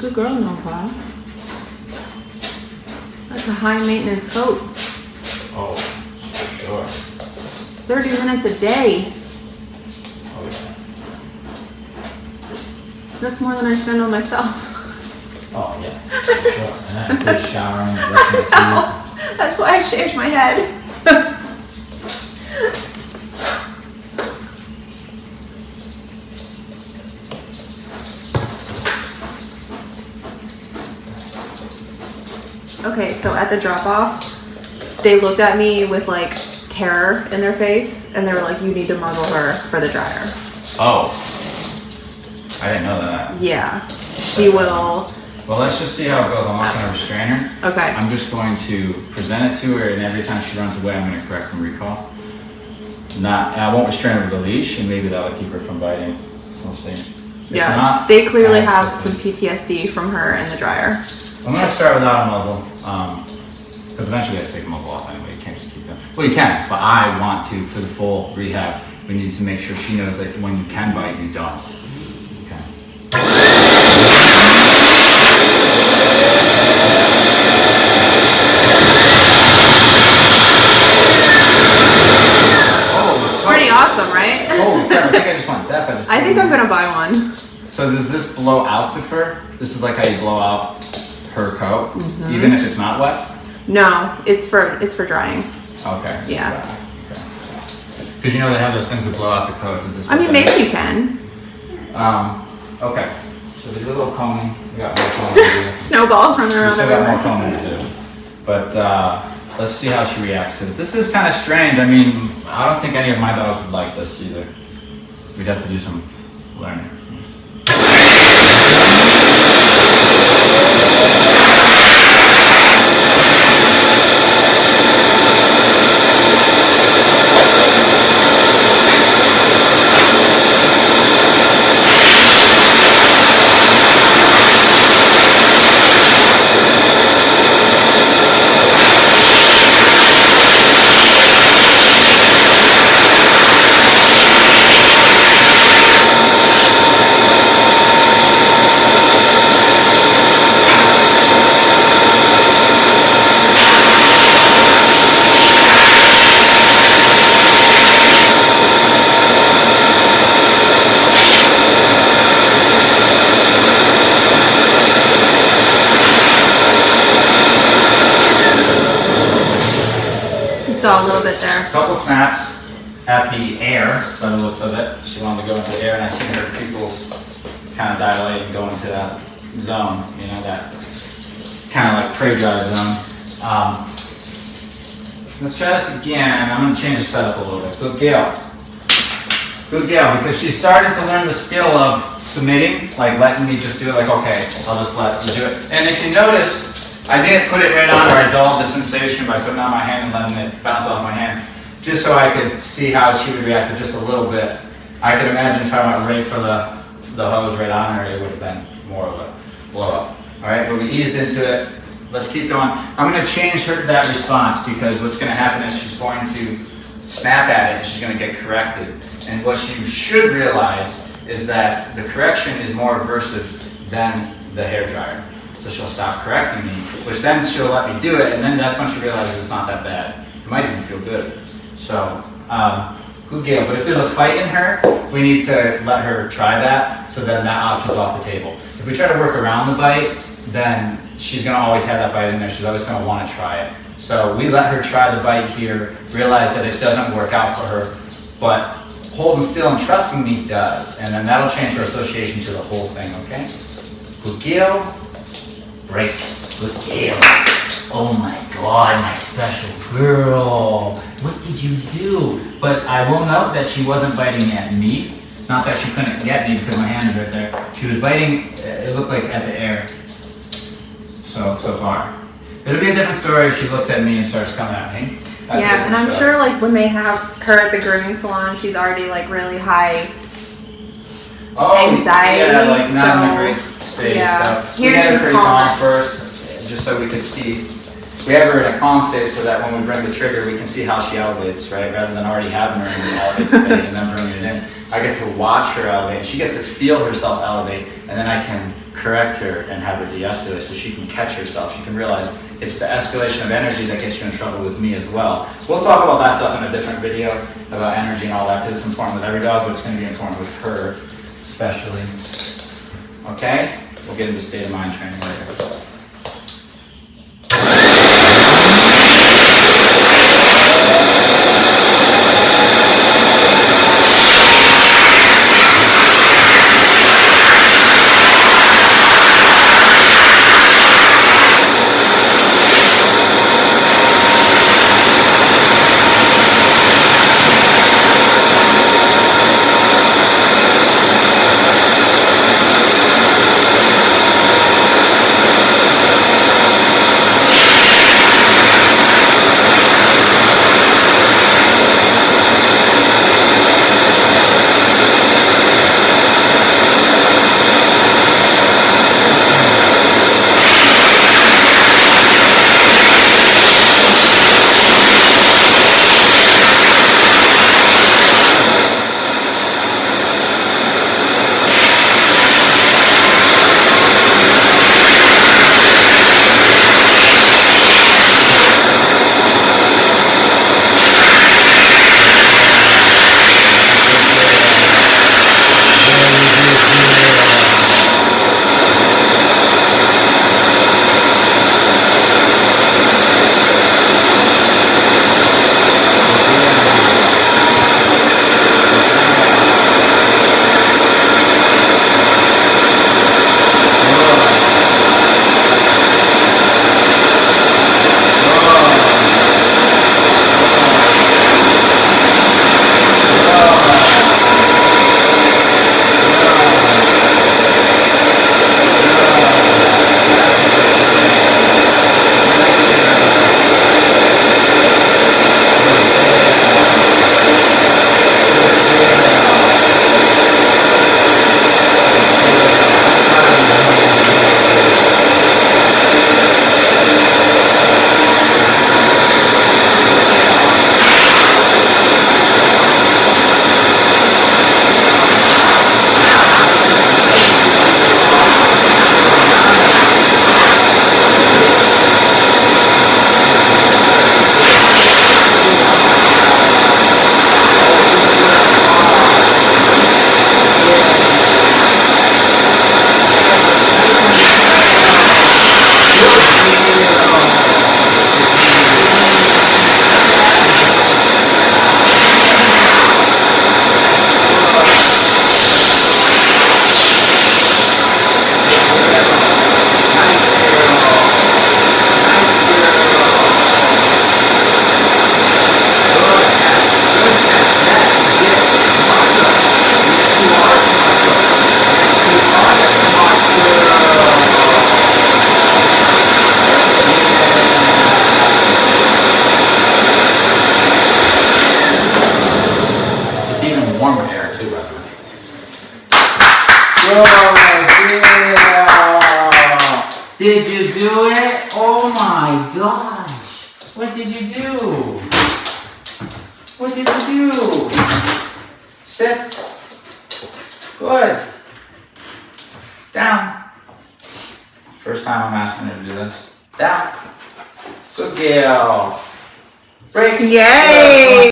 Good girl, Nova. That's a high maintenance coat. Oh, for sure. 30 minutes a day. Oh, yeah. That's more than I spend on myself. Oh, yeah. For sure. And that includes showering, brushing your teeth. That's why I shaved my head. Okay, so at the drop-off, they looked at me with like terror in their face, and they were like, "You need to muzzle her for the dryer." Oh. I didn't know that. Yeah, she will. Well, let's just see how it goes. I'm not going to restrain her. Okay. I'm just going to present it to her, and every time she runs away, I'm going to correct and recall. And I won't restrain her with a leash, and maybe that'll keep her from biting. We'll see. If Yeah, not, they clearly I have accept some PTSD from her in the dryer. I'm going to start without a muzzle, because eventually you have to take a muzzle off anyway. You can't just keep them. Well, you can, but I want to, for the full rehab, we need to make sure she knows that when you can bite, you don't. Okay. Pretty awesome, right? Oh, crap, I think I just went deaf. I think I'm gonna buy one. So does this blow out the fur? This is like how you blow out her coat, even if it's not wet? No, it's for drying. Okay. Yeah. Because you know they have those things that blow out the coats. Is this? I mean, maybe you can. Okay. So there's a little combing. We got more combing to do. Snowballs running We around still got more everywhere. combing to do. But let's see how she reacts to this. This is kind of strange. I mean, I don't think any of my dogs would like this either. We'd have to do some learning. Saw a little bit there. Couple snaps at the air, by the looks of it. She wanted to go into the air, and I seen her pupils kind of dilate and go into that zone, you know, that kind of like prey drive zone. Let's try this again. I'm going to change the setup a little bit. Good Gail. Good Gail, because she started to learn the skill of submitting, like letting me just do it, like, okay, I'll just let you do it. And if you notice, I didn't put it right on, or I dulled the sensation by putting it on my hand and letting it bounce off my hand, just so I could see how she would react with just a little bit. I could imagine if I went right for the hose right on her, it would have been more of a blow up. All right, but we eased into it. Let's keep going. I'm going to change that response, because what's going to happen is she's going to snap at it and she's going to get corrected. And what she should realize is that the correction is more aversive than the hairdryer. So she'll stop correcting me, which then she'll let me do it, and then that's when she realizes it's not that bad. It might even feel good. So, good Gail. But if there's a fight in her, we need to let her try that, so then that option's off the table. If we try to work around the bite, then she's gonna always have that bite in there. She's always gonna wanna try it. So we let her try the bite here, realize that it doesn't work out for her, but holding still and trusting me does. And then that'll change her association to the whole thing, okay? Good Gail. Break. Good Gail. Oh my God, my special girl. What did you do? But I will note that she wasn't biting at me. It's not that she couldn't get me because my hand is right there. She was biting, it looked like at the air. So far. It'll be a different story if she looks at me and starts coming at me. That's Yeah, and I'm sure like when they have her at the grooming salon, she's already like really high anxiety. Yeah, like not in a great so, space. yeah. So Here we had her she's pretty calm. calm first, just so we could see. We have her in a calm state so that when we bring the trigger, we can see how she elevates, right? Rather than already having her in the elevate stage and then bringing it in. I get to watch her elevate, and she gets to feel herself elevate, and then I can correct her and have her de-escalate so she can catch herself. She can realize it's the escalation of energy that gets you in trouble with me as well. We'll talk about that stuff in a different video about energy and all that, because it's important with every dog, but it's going to be important with her especially. Okay? We'll get into state of mind training later. Did you do it? Oh my gosh. What did you do? What did you do? Sit. Good. Down. First time I'm asking her to do this. Down. Good girl. Break. Yay!